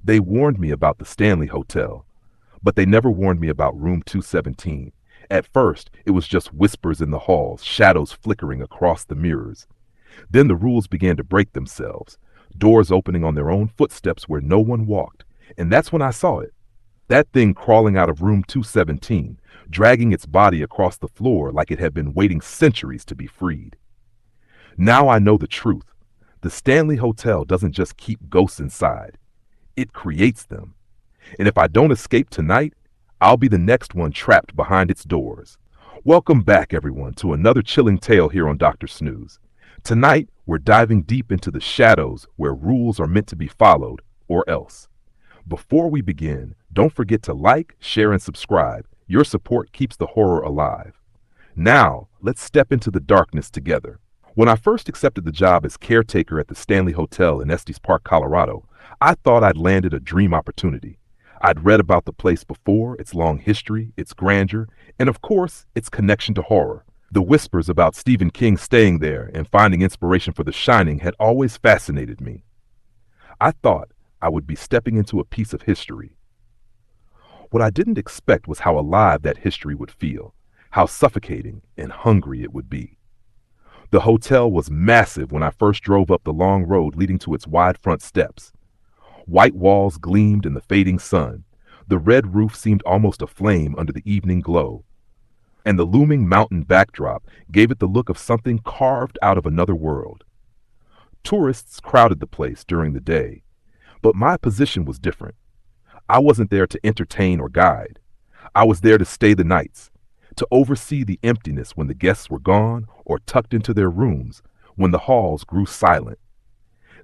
They warned me about the Stanley Hotel, but they never warned me about room 217. At first, it was just whispers in the halls, shadows flickering across the mirrors. Then the rules began to break themselves, doors opening on their own footsteps where no one walked, and that's when I saw it. That thing crawling out of room 217, dragging its body across the floor like it had been waiting centuries to be freed. Now I know the truth. The Stanley Hotel doesn't just keep ghosts inside, it creates them. And if I don't escape tonight, I'll be the next one trapped behind its doors. Welcome back, everyone, to another chilling tale here on Dr. Snooze. Tonight, we're diving deep into the shadows where rules are meant to be followed, or else. Before we begin, don't forget to like, share, and subscribe. Your support keeps the horror alive. Now, let's step into the darkness together. When I first accepted the job as caretaker at the Stanley Hotel in Estes Park, Colorado, I thought I'd landed a dream opportunity. I'd read about the place before, its long history, its grandeur, and of course, its connection to horror. The whispers about Stephen King staying there and finding inspiration for The Shining had always fascinated me. I thought I would be stepping into a piece of history. What I didn't expect was how alive that history would feel, how suffocating and hungry it would be. The hotel was massive when I first drove up the long road leading to its wide front steps. White walls gleamed in the fading sun. The red roof seemed almost aflame under the evening glow. And the looming mountain backdrop gave it the look of something carved out of another world. Tourists crowded the place during the day, but my position was different. I wasn't there to entertain or guide. I was there to stay the nights, to oversee the emptiness when the guests were gone or tucked into their rooms, when the halls grew silent.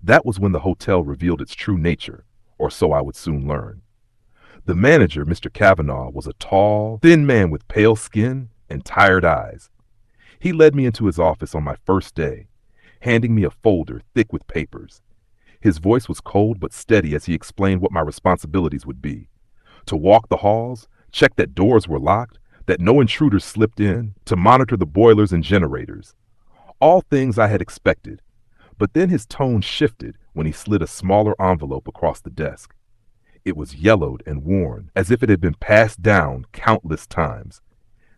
That was when the hotel revealed its true nature, or so I would soon learn. The manager, Mr. Kavanaugh, was a tall, thin man with pale skin and tired eyes. He led me into his office on my first day, handing me a folder thick with papers. His voice was cold but steady as he explained what my responsibilities would be. To walk the halls, check that doors were locked, that no intruders slipped in, to monitor the boilers and generators. All things I had expected, but then his tone shifted when he slid a smaller envelope across the desk. It was yellowed and worn, as if it had been passed down countless times.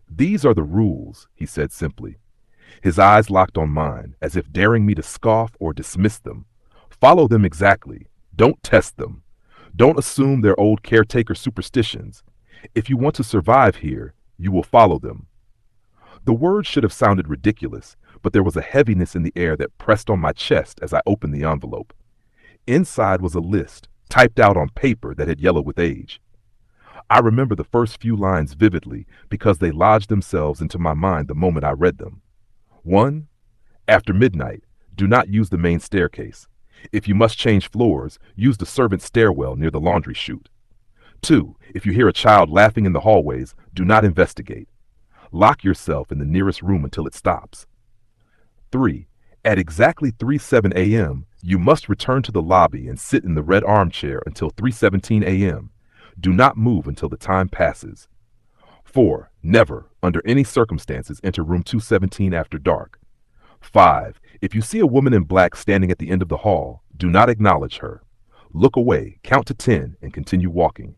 "These are the rules," he said simply. His eyes locked on mine, as if daring me to scoff or dismiss them. "Follow them exactly. Don't test them. Don't assume they're old caretaker superstitions. If you want to survive here, you will follow them." The words should have sounded ridiculous, but there was a heaviness in the air that pressed on my chest as I opened the envelope. Inside was a list, typed out on paper that had yellowed with age. I remember the first few lines vividly because they lodged themselves into my mind the moment I read them. 1. After midnight, do not use the main staircase. If you must change floors, use the servant's stairwell near the laundry chute. 2. If you hear a child laughing in the hallways, do not investigate. Lock yourself in the nearest room until it stops. 3. At exactly 3:07 a.m., you must return to the lobby and sit in the red armchair until 3:17 a.m. Do not move until the time passes. 4. Never, under any circumstances, enter room 217 after dark. 5. If you see a woman in black standing at the end of the hall, do not acknowledge her. Look away, count to 10, and continue walking.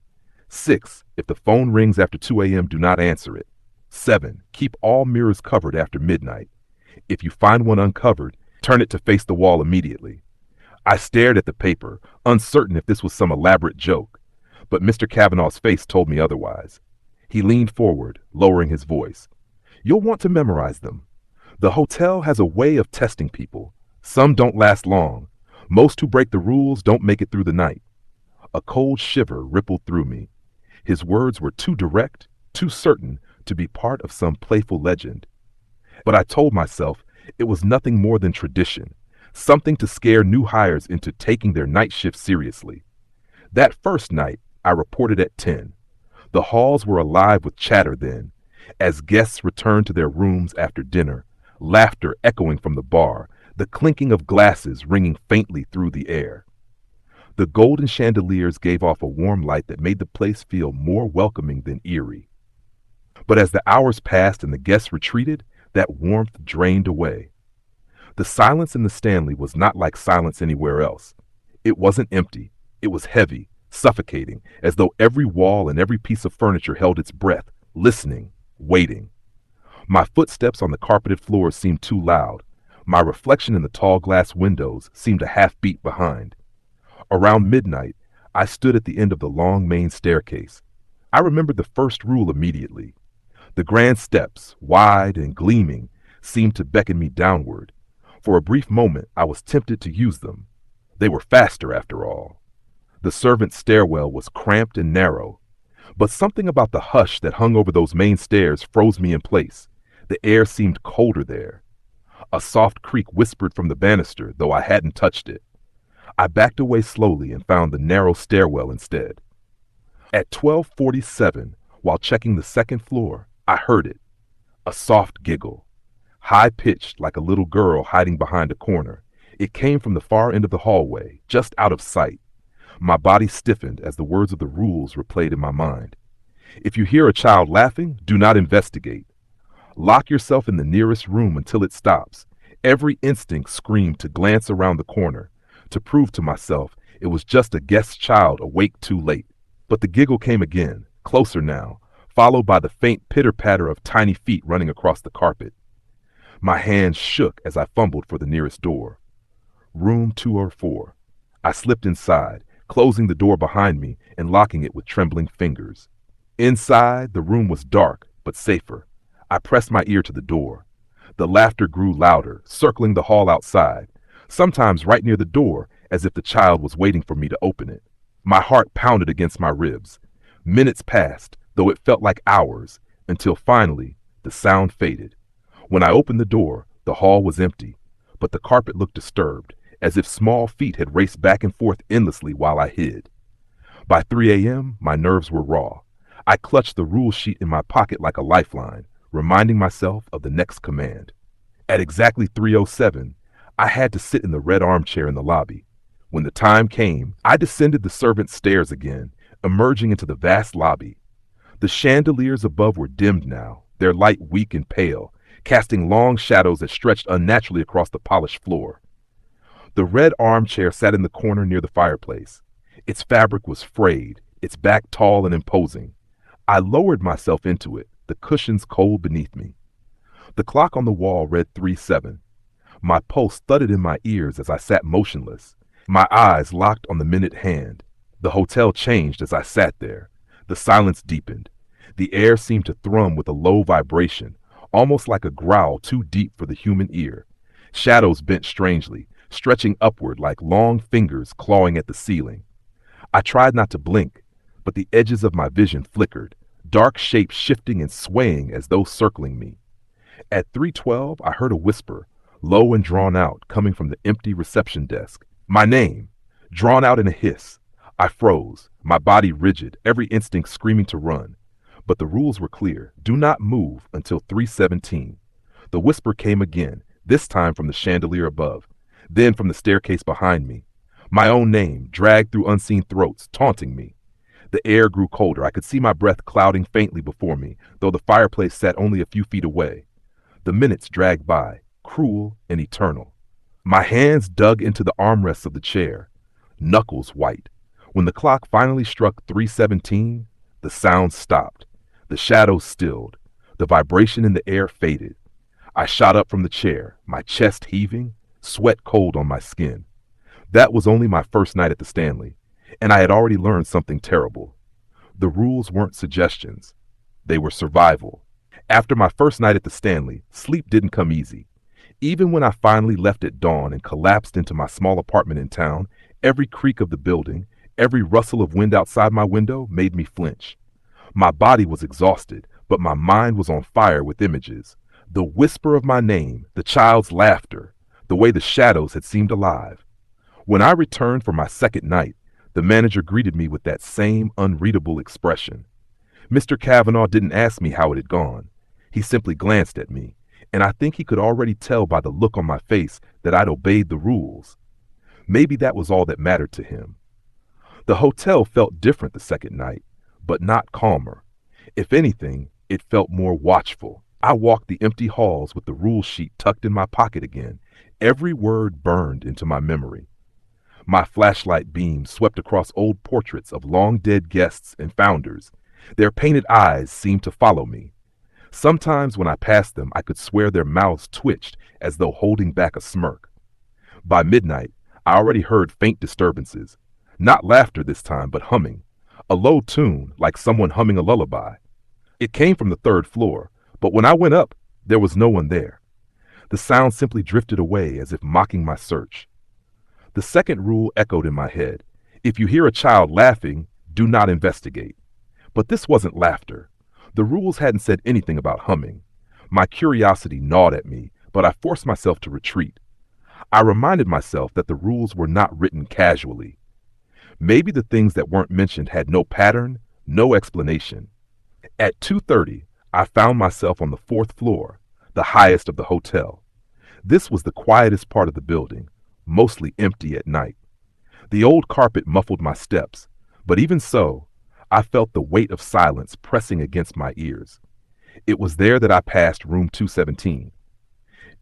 6. If the phone rings after 2 a.m., do not answer it. 7. Keep all mirrors covered after midnight. If you find one uncovered, turn it to face the wall immediately. I stared at the paper, uncertain if this was some elaborate joke, but Mr. Kavanaugh's face told me otherwise. He leaned forward, lowering his voice. "You'll want to memorize them. The hotel has a way of testing people. Some don't last long. Most who break the rules don't make it through the night." A cold shiver rippled through me. His words were too direct, too certain to be part of some playful legend. But I told myself it was nothing more than tradition, something to scare new hires into taking their night shift seriously. That first night, I reported at 10. The halls were alive with chatter then, as guests returned to their rooms after dinner, laughter echoing from the bar, the clinking of glasses ringing faintly through the air. The golden chandeliers gave off a warm light that made the place feel more welcoming than eerie. But as the hours passed and the guests retreated, that warmth drained away. The silence in the Stanley was not like silence anywhere else. It wasn't empty. It was heavy, suffocating, as though every wall and every piece of furniture held its breath, listening, waiting. My footsteps on the carpeted floors seemed too loud. My reflection in the tall glass windows seemed a half beat behind. Around midnight, I stood at the end of the long main staircase. I remembered the first rule immediately. The grand steps, wide and gleaming, seemed to beckon me downward. For a brief moment, I was tempted to use them. They were faster, after all. The servants' stairwell was cramped and narrow, but something about the hush that hung over those main stairs froze me in place. The air seemed colder there. A soft creak whispered from the banister, though I hadn't touched it. I backed away slowly and found the narrow stairwell instead. At 12:47, while checking the second floor, I heard it. A soft giggle. High-pitched like a little girl hiding behind a corner. It came from the far end of the hallway, just out of sight. My body stiffened as the words of the rules replayed in my mind. If you hear a child laughing, do not investigate. Lock yourself in the nearest room until it stops. Every instinct screamed to glance around the corner, to prove to myself it was just a guest child awake too late. But the giggle came again, closer now, followed by the faint pitter-patter of tiny feet running across the carpet. My hands shook as I fumbled for the nearest door. Room 204. I slipped inside, closing the door behind me and locking it with trembling fingers. Inside, the room was dark, but safer. I pressed my ear to the door. The laughter grew louder, circling the hall outside, sometimes right near the door, as if the child was waiting for me to open it. My heart pounded against my ribs. Minutes passed, though it felt like hours, until finally the sound faded. When I opened the door, the hall was empty, but the carpet looked disturbed, as if small feet had raced back and forth endlessly while I hid. By 3 a.m., my nerves were raw. I clutched the rule sheet in my pocket like a lifeline, reminding myself of the next command. At exactly 3:07, I had to sit in the red armchair in the lobby. When the time came, I descended the servants' stairs again, emerging into the vast lobby. The chandeliers above were dimmed now, their light weak and pale, casting long shadows that stretched unnaturally across the polished floor. The red armchair sat in the corner near the fireplace. Its fabric was frayed, its back tall and imposing. I lowered myself into it, the cushions cold beneath me. The clock on the wall read 3:07. My pulse thudded in my ears as I sat motionless, my eyes locked on the minute hand. The hotel changed as I sat there. The silence deepened. The air seemed to thrum with a low vibration, almost like a growl too deep for the human ear. Shadows bent strangely, stretching upward like long fingers clawing at the ceiling. I tried not to blink, but the edges of my vision flickered, dark shapes shifting and swaying as though circling me. At 3:12, I heard a whisper, low and drawn out, coming from the empty reception desk. My name, drawn out in a hiss. I froze, my body rigid, every instinct screaming to run. But the rules were clear. Do not move until 3:17. The whisper came again, this time from the chandelier above, then from the staircase behind me. My own name, dragged through unseen throats, taunting me. The air grew colder. I could see my breath clouding faintly before me, though the fireplace sat only a few feet away. The minutes dragged by, cruel and eternal. My hands dug into the armrests of the chair, knuckles white. When the clock finally struck 3:17, the sound stopped. The shadows stilled. The vibration in the air faded. I shot up from the chair, my chest heaving, sweat cold on my skin. That was only my first night at the Stanley, and I had already learned something terrible. The rules weren't suggestions. They were survival. After my first night at the Stanley, sleep didn't come easy. Even when I finally left at dawn and collapsed into my small apartment in town, every creak of the building, every rustle of wind outside my window made me flinch. My body was exhausted, but my mind was on fire with images. The whisper of my name, the child's laughter, the way the shadows had seemed alive. When I returned for my second night, the manager greeted me with that same unreadable expression. Mr. Kavanaugh didn't ask me how it had gone. He simply glanced at me, and I think he could already tell by the look on my face that I'd obeyed the rules. Maybe that was all that mattered to him. The hotel felt different the second night, but not calmer. If anything, it felt more watchful. I walked the empty halls with the rule sheet tucked in my pocket again. Every word burned into my memory. My flashlight beam swept across old portraits of long-dead guests and founders. Their painted eyes seemed to follow me. Sometimes when I passed them, I could swear their mouths twitched as though holding back a smirk. By midnight, I already heard faint disturbances. Not laughter this time, but humming. A low tune, like someone humming a lullaby. It came from the third floor, but when I went up, there was no one there. The sound simply drifted away as if mocking my search. The second rule echoed in my head. If you hear a child laughing, do not investigate. But this wasn't laughter. The rules hadn't said anything about humming. My curiosity gnawed at me, but I forced myself to retreat. I reminded myself that the rules were not written casually. Maybe the things that weren't mentioned had no pattern, no explanation. At 2:30, I found myself on the fourth floor, the highest of the hotel. This was the quietest part of the building, mostly empty at night. The old carpet muffled my steps, but even so, I felt the weight of silence pressing against my ears. It was there that I passed room 217.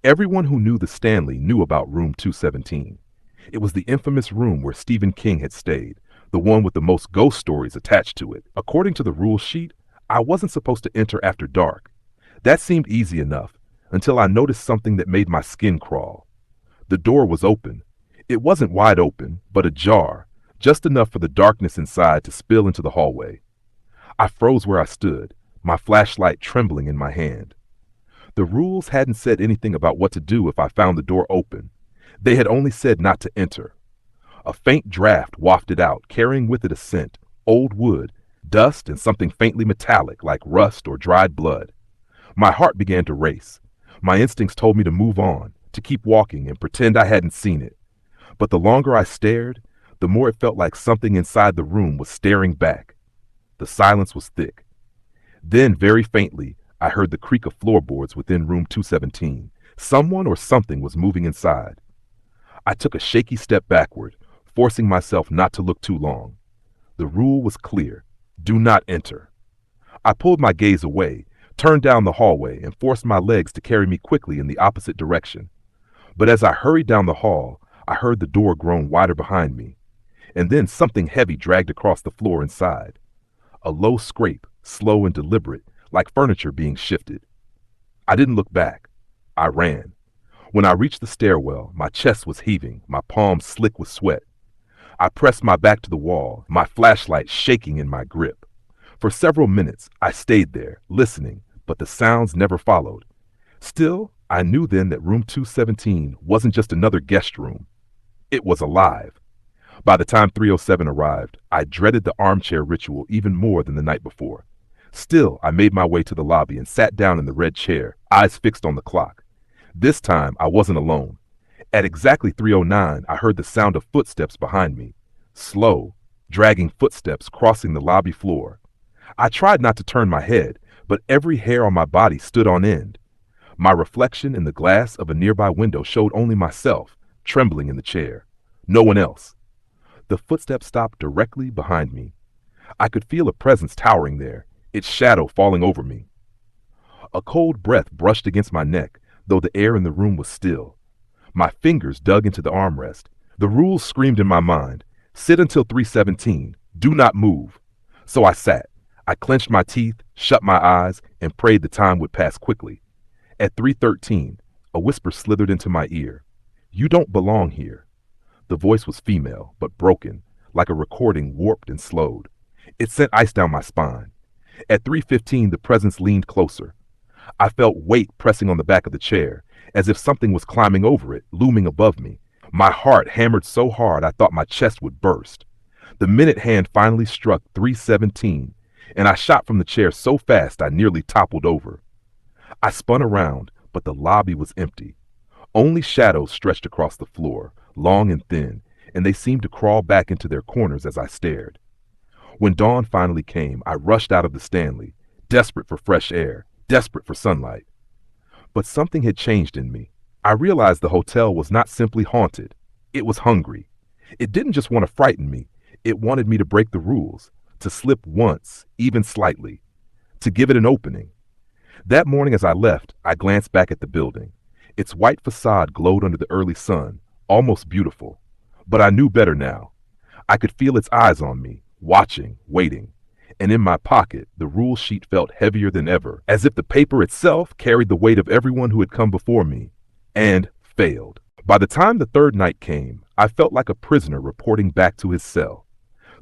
Everyone who knew the Stanley knew about room 217. It was the infamous room where Stephen King had stayed, the one with the most ghost stories attached to it. According to the rule sheet, I wasn't supposed to enter after dark. That seemed easy enough, until I noticed something that made my skin crawl. The door was open. It wasn't wide open, but ajar, just enough for the darkness inside to spill into the hallway. I froze where I stood, my flashlight trembling in my hand. The rules hadn't said anything about what to do if I found the door open. They had only said not to enter. A faint draft wafted out, carrying with it a scent, old wood, dust, and something faintly metallic like rust or dried blood. My heart began to race. My instincts told me to move on, to keep walking and pretend I hadn't seen it. But the longer I stared, the more it felt like something inside the room was staring back. The silence was thick. Then, very faintly, I heard the creak of floorboards within room 217. Someone or something was moving inside. I took a shaky step backward, forcing myself not to look too long. The rule was clear. Do not enter. I pulled my gaze away, turned down the hallway, and forced my legs to carry me quickly in the opposite direction. But as I hurried down the hall, I heard the door groan wider behind me, and then something heavy dragged across the floor inside. A low scrape, slow and deliberate, like furniture being shifted. I didn't look back. I ran. When I reached the stairwell, my chest was heaving, my palms slick with sweat. I pressed my back to the wall, my flashlight shaking in my grip. For several minutes, I stayed there, listening, but the sounds never followed. Still, I knew then that room 217 wasn't just another guest room. It was alive. By the time 307 arrived, I dreaded the armchair ritual even more than the night before. Still, I made my way to the lobby and sat down in the red chair, eyes fixed on the clock. This time, I wasn't alone. At exactly 3:09, I heard the sound of footsteps behind me. Slow, dragging footsteps crossing the lobby floor. I tried not to turn my head, but every hair on my body stood on end. My reflection in the glass of a nearby window showed only myself, trembling in the chair. No one else. The footsteps stopped directly behind me. I could feel a presence towering there, its shadow falling over me. A cold breath brushed against my neck, though the air in the room was still. My fingers dug into the armrest. The rules screamed in my mind. Sit until 3:17. Do not move. So I sat. I clenched my teeth, shut my eyes, and prayed the time would pass quickly. At 3:13, a whisper slithered into my ear. You don't belong here. The voice was female, but broken, like a recording warped and slowed. It sent ice down my spine. At 3:15, the presence leaned closer. I felt weight pressing on the back of the chair, as if something was climbing over it, looming above me. My heart hammered so hard I thought my chest would burst. The minute hand finally struck 3:17, and I shot from the chair so fast I nearly toppled over. I spun around, but the lobby was empty. Only shadows stretched across the floor, long and thin, and they seemed to crawl back into their corners as I stared. When dawn finally came, I rushed out of the Stanley, desperate for fresh air, desperate for sunlight. But something had changed in me. I realized the hotel was not simply haunted. It was hungry. It didn't just want to frighten me. It wanted me to break the rules, to slip once, even slightly, to give it an opening. That morning as I left, I glanced back at the building. Its white facade glowed under the early sun, almost beautiful. But I knew better now. I could feel its eyes on me, watching, waiting. And in my pocket, the rule sheet felt heavier than ever, as if the paper itself carried the weight of everyone who had come before me. And failed. By the time the third night came, I felt like a prisoner reporting back to his cell.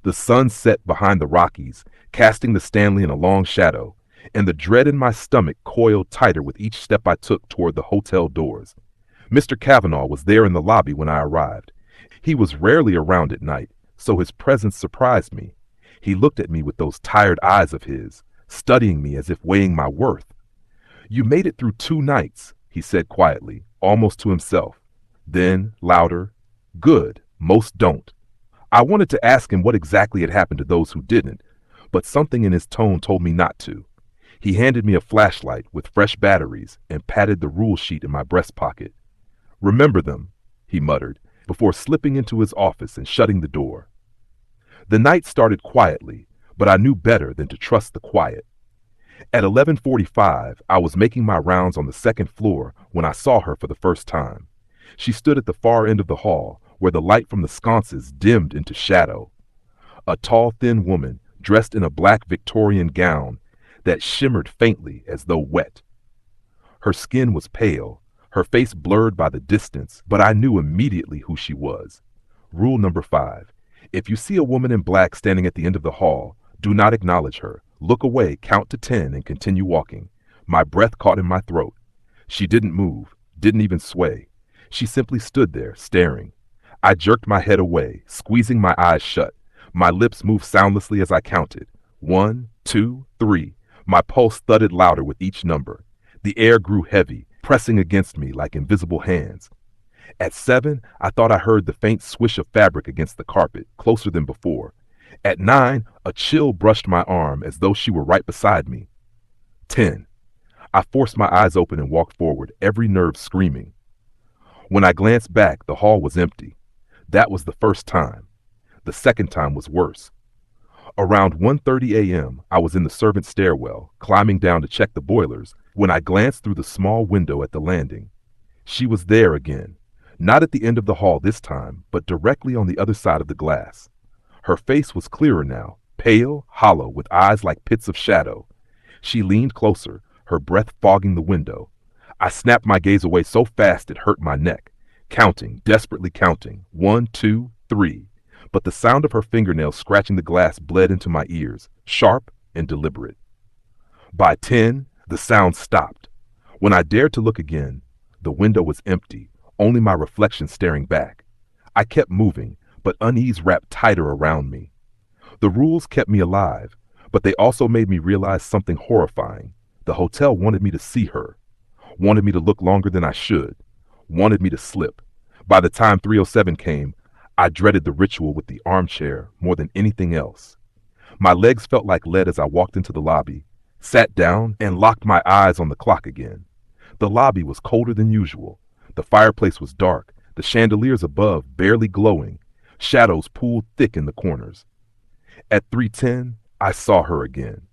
The sun set behind the Rockies, casting the Stanley in a long shadow, and the dread in my stomach coiled tighter with each step I took toward the hotel doors. Mr. Kavanaugh was there in the lobby when I arrived. He was rarely around at night, so his presence surprised me. He looked at me with those tired eyes of his, studying me as if weighing my worth. "You made it through 2 nights," he said quietly, almost to himself. Then, louder, "Good, most don't." I wanted to ask him what exactly had happened to those who didn't, but something in his tone told me not to. He handed me a flashlight with fresh batteries and patted the rule sheet in my breast pocket. "Remember them," he muttered, before slipping into his office and shutting the door. The night started quietly, but I knew better than to trust the quiet. At 11:45, I was making my rounds on the second floor when I saw her for the first time. She stood at the far end of the hall, where the light from the sconces dimmed into shadow. A tall, thin woman, dressed in a black Victorian gown that shimmered faintly as though wet. Her skin was pale, her face blurred by the distance, but I knew immediately who she was. Rule number 5. If you see a woman in black standing at the end of the hall, do not acknowledge her. Look away, count to 10, and continue walking. My breath caught in my throat. She didn't move, didn't even sway. She simply stood there, staring. I jerked my head away, squeezing my eyes shut. My lips moved soundlessly as I counted. 1, 2, 3. My pulse thudded louder with each number. The air grew heavy, pressing against me like invisible hands. At 7, I thought I heard the faint swish of fabric against the carpet, closer than before. At 9, a chill brushed my arm as though she were right beside me. 10. I forced my eyes open and walked forward, every nerve screaming. When I glanced back, the hall was empty. That was the first time. The second time was worse. Around 1:30 a.m., I was in the servants' stairwell, climbing down to check the boilers, when I glanced through the small window at the landing. She was there again. Not at the end of the hall this time, but directly on the other side of the glass. Her face was clearer now, pale, hollow, with eyes like pits of shadow. She leaned closer, her breath fogging the window. I snapped my gaze away so fast it hurt my neck, counting, desperately counting, 1, 2, 3. But the sound of her fingernails scratching the glass bled into my ears, sharp and deliberate. By 10, the sound stopped. When I dared to look again, the window was empty, only my reflection staring back. I kept moving, but unease wrapped tighter around me. The rules kept me alive, but they also made me realize something horrifying. The hotel wanted me to see her, wanted me to look longer than I should, wanted me to slip. By the time 3:07 came, I dreaded the ritual with the armchair more than anything else. My legs felt like lead as I walked into the lobby, sat down, and locked my eyes on the clock again. The lobby was colder than usual. The fireplace was dark, the chandeliers above barely glowing. Shadows pooled thick in the corners. At 3:10, I saw her again.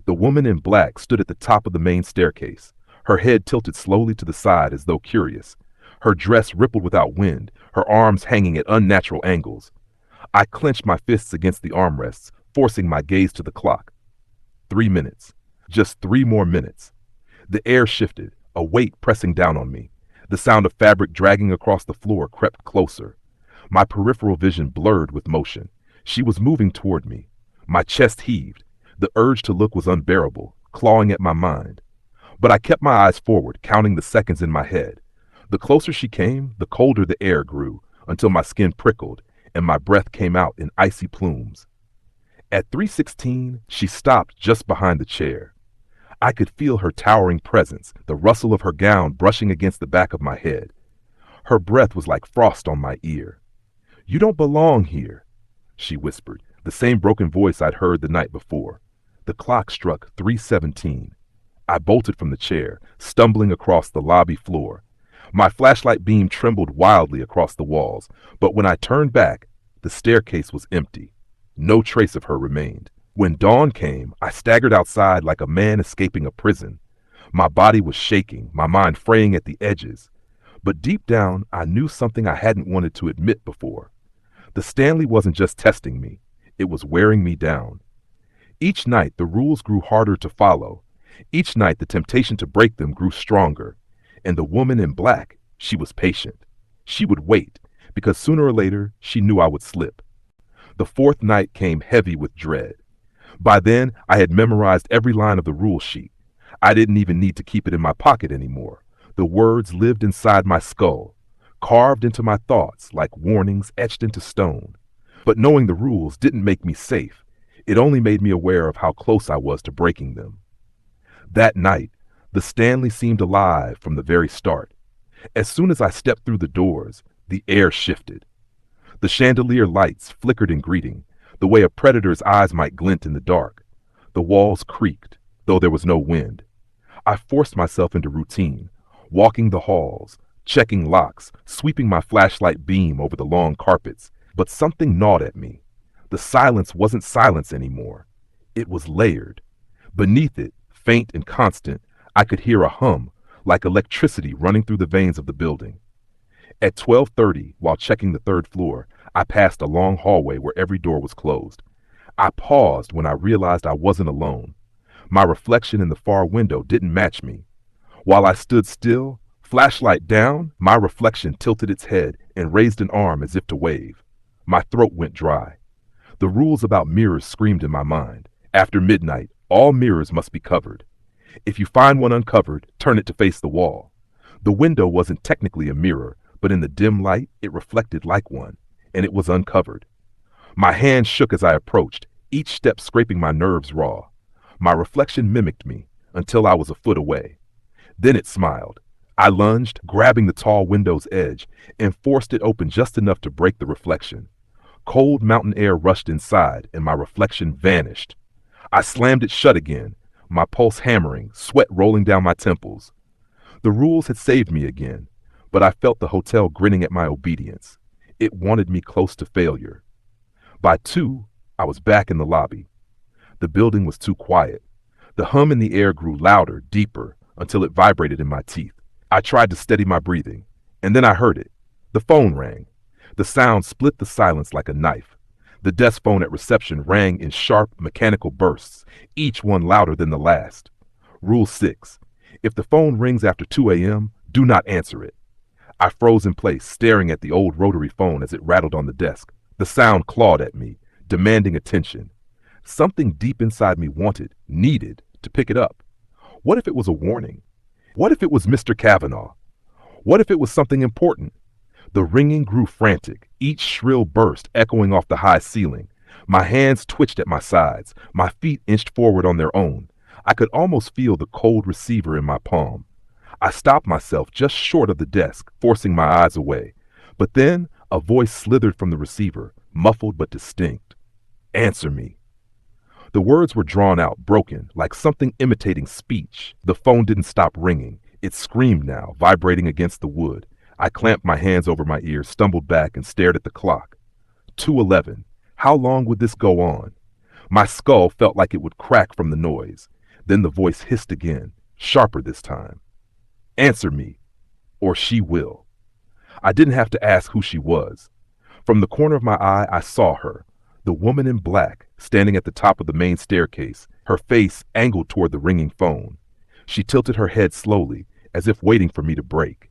The woman in black stood at the top of the main staircase, her head tilted slowly to the side as though curious. Her dress rippled without wind, her arms hanging at unnatural angles. I clenched my fists against the armrests, forcing my gaze to the clock. 3 minutes. Just 3 more minutes. The air shifted, a weight pressing down on me. The sound of fabric dragging across the floor crept closer. My peripheral vision blurred with motion. She was moving toward me. My chest heaved. The urge to look was unbearable, clawing at my mind. But I kept my eyes forward, counting the seconds in my head. The closer she came, the colder the air grew, until my skin prickled, and my breath came out in icy plumes. At 3:16, she stopped just behind the chair. I could feel her towering presence, the rustle of her gown brushing against the back of my head. Her breath was like frost on my ear. "You don't belong here," she whispered, the same broken voice I'd heard the night before. The clock struck 3:17. I bolted from the chair, stumbling across the lobby floor. My flashlight beam trembled wildly across the walls, but when I turned back, the staircase was empty. No trace of her remained. When dawn came, I staggered outside like a man escaping a prison. My body was shaking, my mind fraying at the edges. But deep down, I knew something I hadn't wanted to admit before. The Stanley wasn't just testing me, it was wearing me down. Each night, the rules grew harder to follow. Each night, the temptation to break them grew stronger. And the woman in black, she was patient. She would wait, because sooner or later, she knew I would slip. The fourth night came heavy with dread. By then, I had memorized every line of the rule sheet. I didn't even need to keep it in my pocket anymore. The words lived inside my skull, carved into my thoughts like warnings etched into stone. But knowing the rules didn't make me safe. It only made me aware of how close I was to breaking them. That night, the Stanley seemed alive from the very start. As soon as I stepped through the doors, the air shifted. The chandelier lights flickered in greeting, the way a predator's eyes might glint in the dark. The walls creaked, though there was no wind. I forced myself into routine, walking the halls, checking locks, sweeping my flashlight beam over the long carpets. But something gnawed at me. The silence wasn't silence anymore. It was layered. Beneath it, faint and constant, I could hear a hum, like electricity running through the veins of the building. At 12:30, while checking the third floor, I passed a long hallway where every door was closed. I paused when I realized I wasn't alone. My reflection in the far window didn't match me. While I stood still, flashlight down, my reflection tilted its head and raised an arm as if to wave. My throat went dry. The rules about mirrors screamed in my mind. After midnight, all mirrors must be covered. If you find one uncovered, turn it to face the wall. The window wasn't technically a mirror, but in the dim light, it reflected like one, and it was uncovered. My hand shook as I approached, each step scraping my nerves raw. My reflection mimicked me until I was a foot away. Then it smiled. I lunged, grabbing the tall window's edge, and forced it open just enough to break the reflection. Cold mountain air rushed inside, and my reflection vanished. I slammed it shut again, my pulse hammering, sweat rolling down my temples. The rules had saved me again, but I felt the hotel grinning at my obedience. It wanted me close to failure. By 2, I was back in the lobby. The building was too quiet. The hum in the air grew louder, deeper, until it vibrated in my teeth. I tried to steady my breathing, and then I heard it. The phone rang. The sound split the silence like a knife. The desk phone at reception rang in sharp, mechanical bursts, each one louder than the last. Rule 6. If the phone rings after 2 a.m., do not answer it. I froze in place, staring at the old rotary phone as it rattled on the desk. The sound clawed at me, demanding attention. Something deep inside me wanted, needed, to pick it up. What if it was a warning? What if it was Mr. Kavanaugh? What if it was something important? The ringing grew frantic, each shrill burst echoing off the high ceiling. My hands twitched at my sides, my feet inched forward on their own. I could almost feel the cold receiver in my palm. I stopped myself just short of the desk, forcing my eyes away. But then a voice slithered from the receiver, muffled but distinct. Answer me. The words were drawn out, broken, like something imitating speech. The phone didn't stop ringing. It screamed now, vibrating against the wood. I clamped my hands over my ears, stumbled back, and stared at the clock. 2:11. How long would this go on? My skull felt like it would crack from the noise. Then the voice hissed again, sharper this time. Answer me, or she will. I didn't have to ask who she was. From the corner of my eye, I saw her, the woman in black, standing at the top of the main staircase, her face angled toward the ringing phone. She tilted her head slowly, as if waiting for me to break.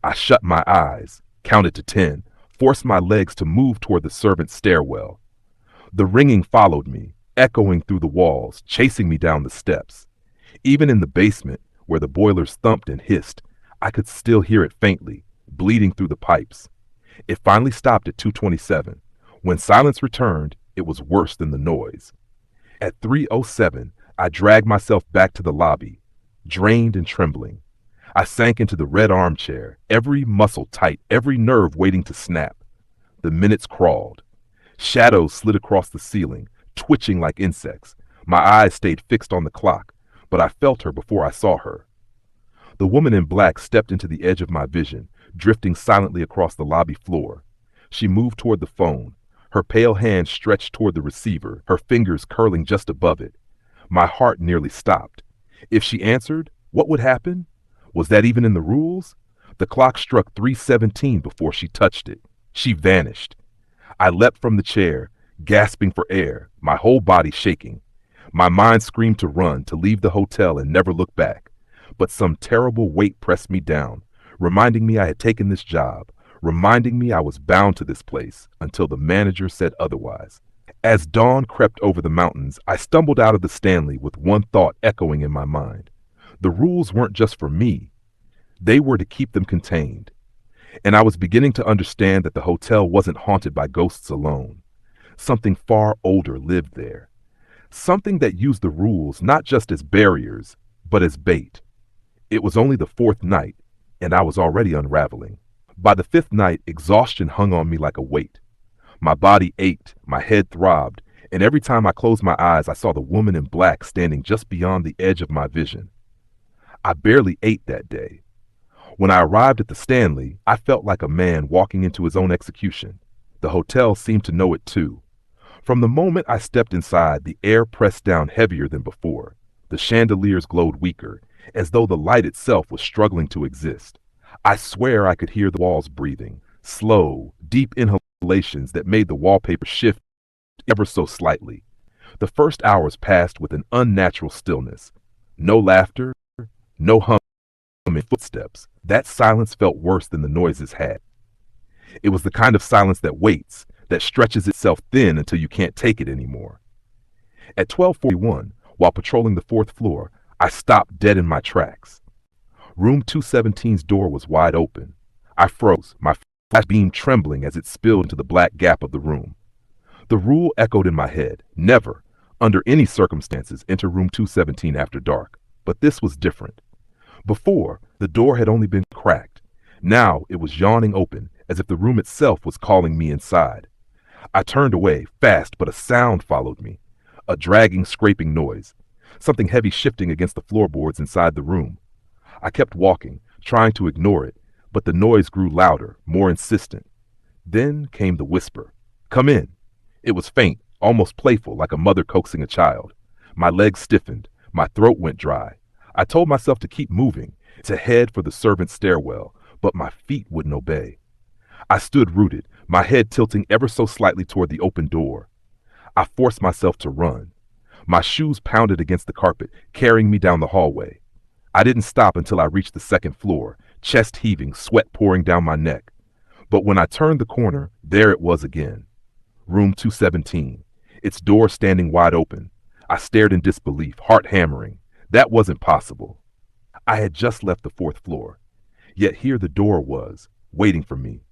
I shut my eyes, counted to 10, forced my legs to move toward the servants' stairwell. The ringing followed me, echoing through the walls, chasing me down the steps. Even in the basement, where the boilers thumped and hissed, I could still hear it faintly, bleeding through the pipes. It finally stopped at 2:27. When silence returned, it was worse than the noise. At 3:07, I dragged myself back to the lobby, drained and trembling. I sank into the red armchair, every muscle tight, every nerve waiting to snap. The minutes crawled. Shadows slid across the ceiling, twitching like insects. My eyes stayed fixed on the clock, but I felt her before I saw her. The woman in black stepped into the edge of my vision, drifting silently across the lobby floor. She moved toward the phone, her pale hand stretched toward the receiver, her fingers curling just above it. My heart nearly stopped. If she answered, what would happen? Was that even in the rules? The clock struck 3:17 before she touched it. She vanished. I leapt from the chair, gasping for air, my whole body shaking. My mind screamed to run, to leave the hotel and never look back. But some terrible weight pressed me down, reminding me I had taken this job, reminding me I was bound to this place until the manager said otherwise. As dawn crept over the mountains, I stumbled out of the Stanley with one thought echoing in my mind. The rules weren't just for me, they were to keep them contained. And I was beginning to understand that the hotel wasn't haunted by ghosts alone. Something far older lived there. Something that used the rules not just as barriers, but as bait. It was only the fourth night, and I was already unraveling. By the fifth night, exhaustion hung on me like a weight. My body ached, my head throbbed, and every time I closed my eyes, I saw the woman in black standing just beyond the edge of my vision. I barely ate that day. When I arrived at the Stanley, I felt like a man walking into his own execution. The hotel seemed to know it too. From the moment I stepped inside, the air pressed down heavier than before. The chandeliers glowed weaker, as though the light itself was struggling to exist. I swear I could hear the walls breathing, slow, deep inhalations that made the wallpaper shift ever so slightly. The first hours passed with an unnatural stillness. No laughter, no humming footsteps. That silence felt worse than the noises had. It was the kind of silence that waits, that stretches itself thin until you can't take it anymore. At 12:41, while patrolling the fourth floor, I stopped dead in my tracks. Room 217's door was wide open. I froze, my flash beam trembling as it spilled into the black gap of the room. The rule echoed in my head: never, under any circumstances, enter room 217 after dark. But this was different. Before, the door had only been cracked. Now it was yawning open, as if the room itself was calling me inside. I turned away, fast, but a sound followed me. A dragging, scraping noise. Something heavy shifting against the floorboards inside the room. I kept walking, trying to ignore it, but the noise grew louder, more insistent. Then came the whisper. "Come in." It was faint, almost playful, like a mother coaxing a child. My legs stiffened. My throat went dry. I told myself to keep moving, to head for the servants' stairwell, but my feet wouldn't obey. I stood rooted, my head tilting ever so slightly toward the open door. I forced myself to run. My shoes pounded against the carpet, carrying me down the hallway. I didn't stop until I reached the second floor, chest heaving, sweat pouring down my neck. But when I turned the corner, there it was again. Room 217, its door standing wide open. I stared in disbelief, heart hammering. That wasn't possible. I had just left the fourth floor. Yet here the door was, waiting for me.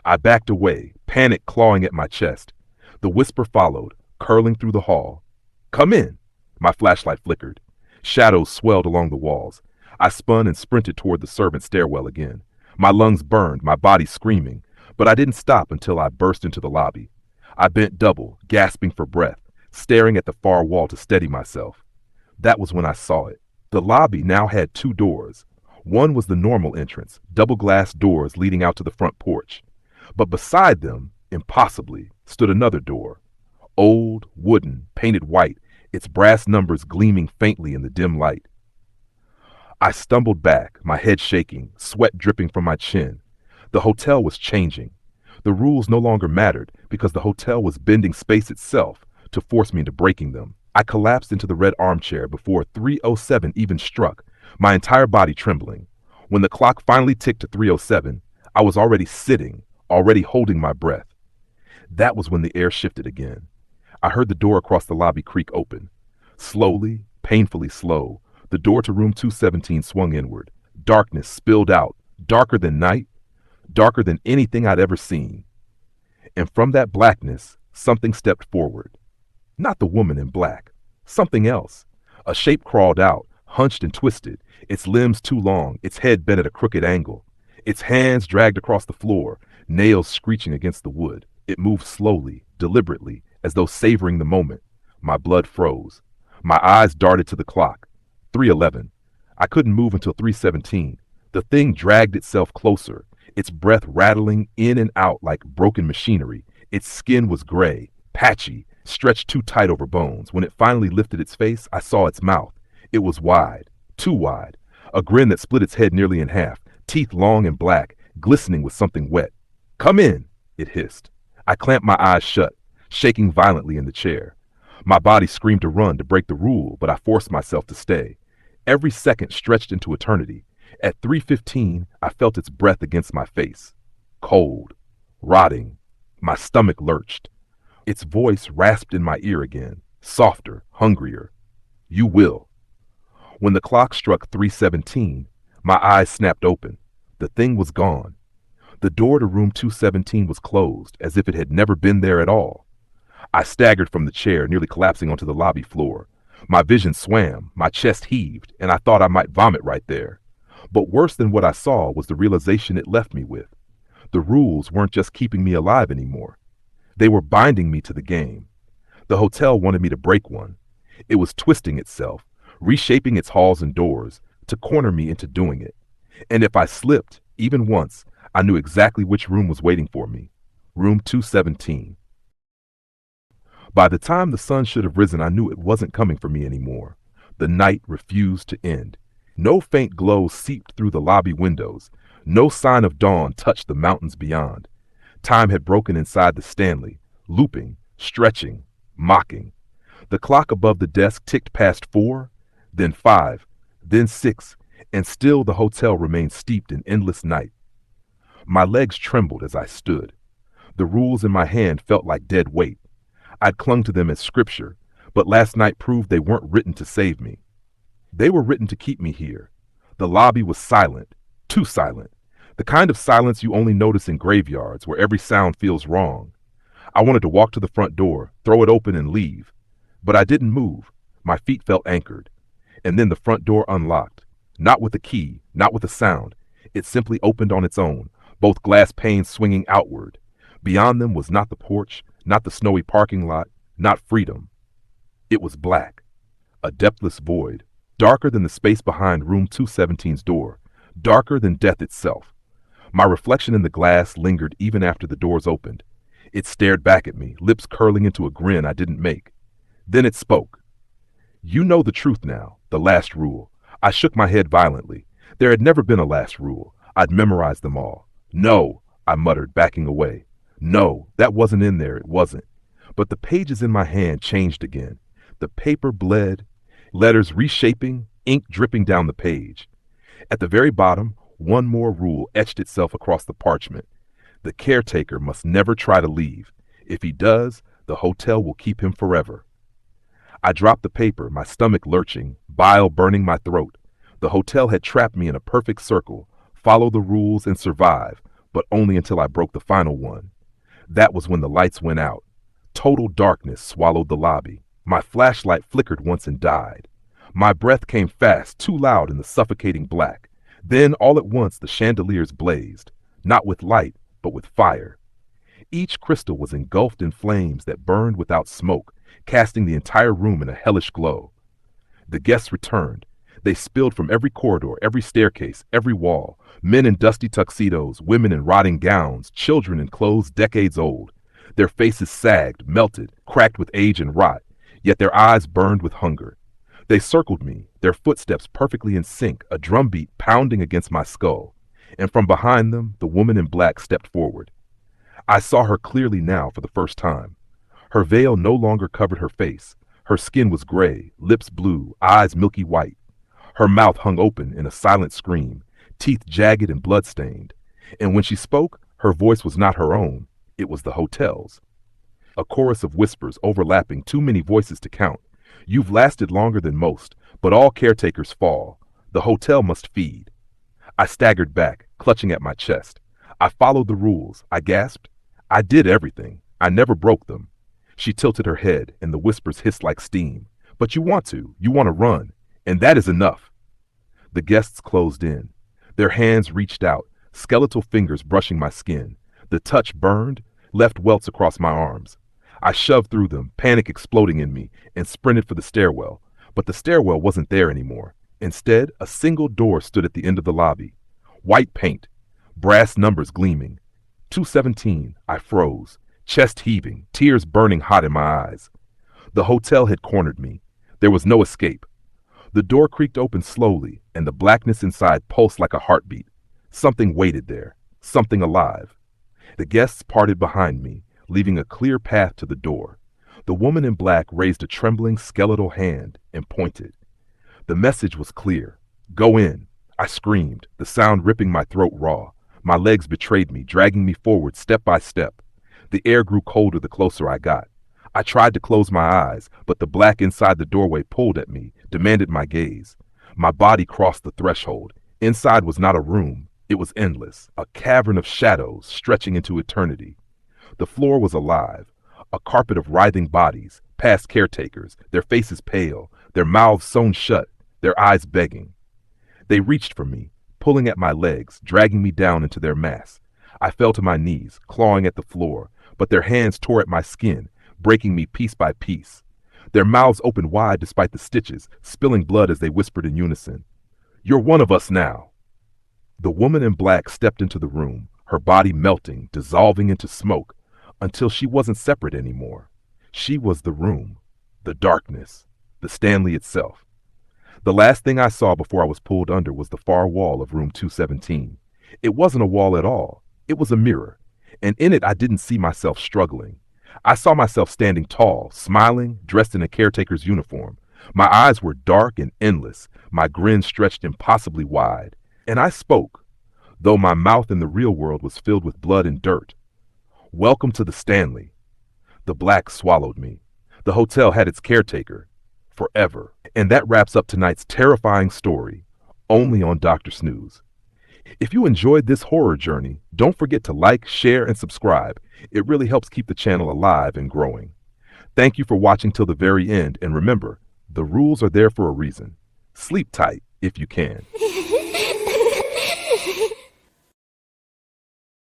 I backed away, panic clawing at my chest. The whisper followed, curling through the hall. "Come in." My flashlight flickered. Shadows swelled along the walls. I spun and sprinted toward the servants' stairwell again. My lungs burned, my body screaming. But I didn't stop until I burst into the lobby. I bent double, gasping for breath, staring at the far wall to steady myself. That was when I saw it. The lobby now had two doors. One was the normal entrance, double glass doors leading out to the front porch. But beside them, impossibly, stood another door. Old, wooden, painted white, its brass numbers gleaming faintly in the dim light. I stumbled back, my head shaking, sweat dripping from my chin. The hotel was changing. The rules no longer mattered because the hotel was bending space itself to force me into breaking them. I collapsed into the red armchair before 3:07 even struck, my entire body trembling. When the clock finally ticked to 3:07, I was already sitting, already holding my breath. That was when the air shifted again. I heard the door across the lobby creak open. Slowly, painfully slow, the door to room 217 swung inward. Darkness spilled out, darker than night, darker than anything I'd ever seen. And from that blackness, something stepped forward. Not the woman in black, something else. A shape crawled out, hunched and twisted, its limbs too long, its head bent at a crooked angle. Its hands dragged across the floor, nails screeching against the wood. It moved slowly, deliberately, as though savoring the moment. My blood froze. My eyes darted to the clock. 3:11. I couldn't move until 3:17. The thing dragged itself closer, its breath rattling in and out like broken machinery. Its skin was gray, patchy, stretched too tight over bones. When it finally lifted its face, I saw its mouth. It was wide, too wide, a grin that split its head nearly in half, teeth long and black, glistening with something wet. "Come in," it hissed. I clamped my eyes shut, shaking violently in the chair. My body screamed to run to break the rule, but I forced myself to stay. Every second stretched into eternity. At 3:15, I felt its breath against my face. Cold, rotting. My stomach lurched. Its voice rasped in my ear again, softer, hungrier. You will. When the clock struck 3:17, my eyes snapped open. The thing was gone. The door to room 217 was closed, as if it had never been there at all. I staggered from the chair, nearly collapsing onto the lobby floor. My vision swam, my chest heaved, and I thought I might vomit right there. But worse than what I saw was the realization it left me with. The rules weren't just keeping me alive anymore. They were binding me to the game. The hotel wanted me to break one. It was twisting itself, reshaping its halls and doors, to corner me into doing it. And if I slipped, even once, I knew exactly which room was waiting for me. Room 217. By the time the sun should have risen, I knew it wasn't coming for me anymore. The night refused to end. No faint glow seeped through the lobby windows. No sign of dawn touched the mountains beyond. Time had broken inside the Stanley, looping, stretching, mocking. The clock above the desk ticked past 4, then 5, then 6, and still the hotel remained steeped in endless night. My legs trembled as I stood. The rules in my hand felt like dead weight. I'd clung to them as scripture, but last night proved they weren't written to save me. They were written to keep me here. The lobby was silent, too silent, the kind of silence you only notice in graveyards where every sound feels wrong. I wanted to walk to the front door, throw it open and leave, but I didn't move. My feet felt anchored. And then the front door unlocked, not with a key, not with a sound. It simply opened on its own, both glass panes swinging outward. Beyond them was not the porch, not the snowy parking lot, not freedom. It was black, a depthless void, darker than the space behind room 217's door, darker than death itself. My reflection in the glass lingered even after the doors opened. It stared back at me, lips curling into a grin I didn't make. Then it spoke. You know the truth now, the last rule. I shook my head violently. There had never been a last rule. I'd memorized them all. No, I muttered, backing away. No, that wasn't in there, it wasn't. But the pages in my hand changed again. The paper bled, letters reshaping, ink dripping down the page. At the very bottom, one more rule etched itself across the parchment. The caretaker must never try to leave. If he does, the hotel will keep him forever. I dropped the paper, my stomach lurching, bile burning my throat. The hotel had trapped me in a perfect circle, follow the rules and survive, but only until I broke the final one. That was when the lights went out. Total darkness swallowed the lobby. My flashlight flickered once and died. My breath came fast, too loud in the suffocating black. Then, all at once, the chandeliers blazed, not with light, but with fire. Each crystal was engulfed in flames that burned without smoke, casting the entire room in a hellish glow. The guests returned. They spilled from every corridor, every staircase, every wall. Men in dusty tuxedos, women in rotting gowns, children in clothes decades old. Their faces sagged, melted, cracked with age and rot, yet their eyes burned with hunger. They circled me, their footsteps perfectly in sync, a drumbeat pounding against my skull. And from behind them, the woman in black stepped forward. I saw her clearly now for the first time. Her veil no longer covered her face. Her skin was gray, lips blue, eyes milky white. Her mouth hung open in a silent scream, teeth jagged and blood-stained. And when she spoke, her voice was not her own. It was the hotel's. A chorus of whispers overlapping, too many voices to count. You've lasted longer than most, but all caretakers fall. The hotel must feed. I staggered back, clutching at my chest. I followed the rules, I gasped. I did everything. I never broke them. She tilted her head, and the whispers hissed like steam. But you want to run, and that is enough. The guests closed in. Their hands reached out, skeletal fingers brushing my skin. The touch burned, left welts across my arms. I shoved through them, panic exploding in me, and sprinted for the stairwell. But the stairwell wasn't there anymore. Instead, a single door stood at the end of the lobby. White paint, brass numbers gleaming. 217, I froze, chest heaving, tears burning hot in my eyes. The hotel had cornered me. There was no escape. The door creaked open slowly, and the blackness inside pulsed like a heartbeat. Something waited there, something alive. The guests parted behind me, leaving a clear path to the door. The woman in black raised a trembling skeletal hand and pointed. The message was clear. Go in. I screamed, the sound ripping my throat raw. My legs betrayed me, dragging me forward step by step. The air grew colder the closer I got. I tried to close my eyes, but the black inside the doorway pulled at me, demanded my gaze. My body crossed the threshold. Inside was not a room. It was endless, a cavern of shadows stretching into eternity. The floor was alive, a carpet of writhing bodies, past caretakers, their faces pale, their mouths sewn shut, their eyes begging. They reached for me, pulling at my legs, dragging me down into their mass. I fell to my knees, clawing at the floor, but their hands tore at my skin, breaking me piece by piece. Their mouths opened wide despite the stitches, spilling blood as they whispered in unison. You're one of us now. The woman in black stepped into the room, her body melting, dissolving into smoke, until she wasn't separate anymore. She was the room, the darkness, the Stanley itself. The last thing I saw before I was pulled under was the far wall of room 217. It wasn't a wall at all. It was a mirror, and in it I didn't see myself struggling. I saw myself standing tall, smiling, dressed in a caretaker's uniform. My eyes were dark and endless, my grin stretched impossibly wide. And I spoke, though my mouth in the real world was filled with blood and dirt. Welcome to the Stanley. The black swallowed me. The hotel had its caretaker. Forever. And that wraps up tonight's terrifying story, only on Dr. Snooze. If you enjoyed this horror journey, don't forget to like, share, and subscribe. It really helps keep the channel alive and growing. Thank you for watching till the very end, and remember, the rules are there for a reason. Sleep tight if you can.